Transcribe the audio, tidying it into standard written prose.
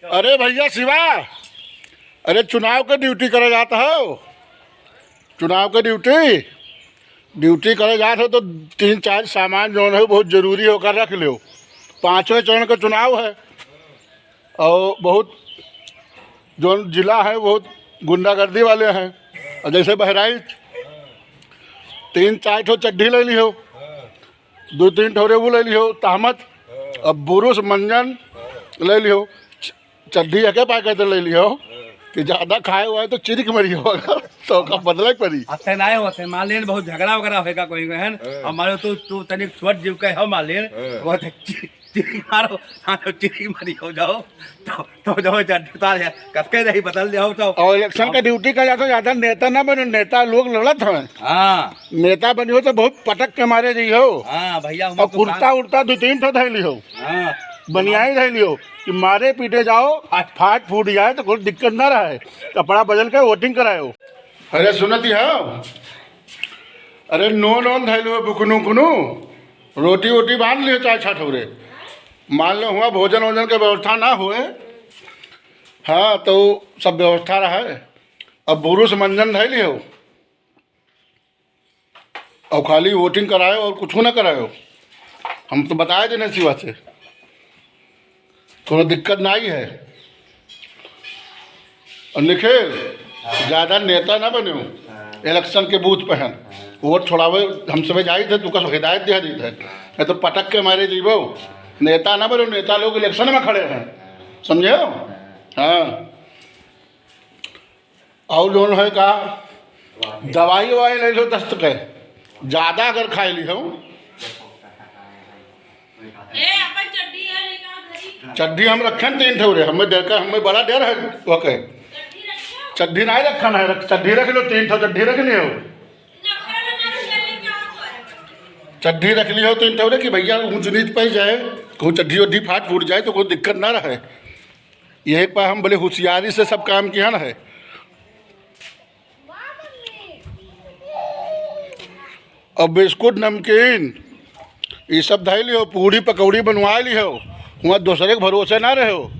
अरे भैया शिवा, अरे चुनाव के ड्यूटी करे जाता हो। चुनाव के ड्यूटी करे जाते हो तो 3-4 सामान जो है बहुत ज़रूरी होकर रख लो। 5वें चरण का चुनाव है और बहुत जो जिला है बहुत गुंडागर्दी वाले हैं। और जैसे बहराइच 3-4 ठो चड्ढी ले ली हो, 2-3 ठो रेबू ले ली हो, तहमत अब बुरुस मंजन ले ली हो। चड्ढी एके पैकेट ले ली हो कि ज़्यादा खाए हुआ है तो चिरिक मरी होगा तो का बदले पड़ी। अते ना होते मान लेन बहुत झगड़ा वगैरह होएगा कोई कहन हमारे तू तनिक छोट जीव के हो मान लेन बहुत चिरी मारो हां चिरी मरी हो जाओ तो जो चड्ढी तार कसके नहीं बदल जाओ तो। और इलेक्शन का ड्यूटी का जाता ज़्यादा नेता ना बनो, नेता लोग लड़त हैं। हां नेता बनी हो तो बहुत पटक के मारे जी हो। हां भैया और कुर्ता उड़ता 2-3 ठो धैली हो। हां बनियाई धैली हो कि मारे पीटे जाओ फाट फूट जाए तो कोई दिक्कत ना रहे, कपड़ा बदल के वोटिंग कराओ। अरे सुनती है, अरे नोन धैल हो बुकनू कुनू रोटी वोटी बांध लियो 4-6 ठोरे। मान लो हुआ भोजन वोजन के व्यवस्था ना हुए, हाँ तो सब व्यवस्था रहे। अब बुरुस मंजन धैली हो और खाली वोटिंग कराए और कुछ ना कराए। हम तो बताए देने सिवा से थोड़ा दिक्कत ना ही है। और निखिल ज़्यादा नेता ना बने इलेक्शन के बूथ पे हैं, वोट छोड़ावे हम सब जाई थे तुका हिदायत दिया दी थे, नहीं तो पटक के मारे जीवो। नेता ना बनो, नेता लोग इलेक्शन में खड़े हैं, समझे हो। हाँ और जो है का दवाई ववाई ले लो दस्त के, ज़्यादा अगर खाए ली हो। चड्ढी हम रखें 3 ठोरे, हमें देखकर हमें बड़ा डर है ओके। चड्ढी नहीं रखना है, चड्ढी रख लो 3 ठो चड्ढी रख लियो। चड्ढी रख लियो 3 ठोरे कि भैया ऊँच नीच पे जाए, कोई चड्ढी वड्ढी फाट फूट जाए तो कोई दिक्कत ना रहे। ये एक बार हम बड़े होशियारी से सब काम किया ना है। और बिस्कुट नमकीन ये सब धैली हो, पूड़ी पकौड़ी बनवा ली हो, वहाँ दूसरे के भरोसे ना रहे हो।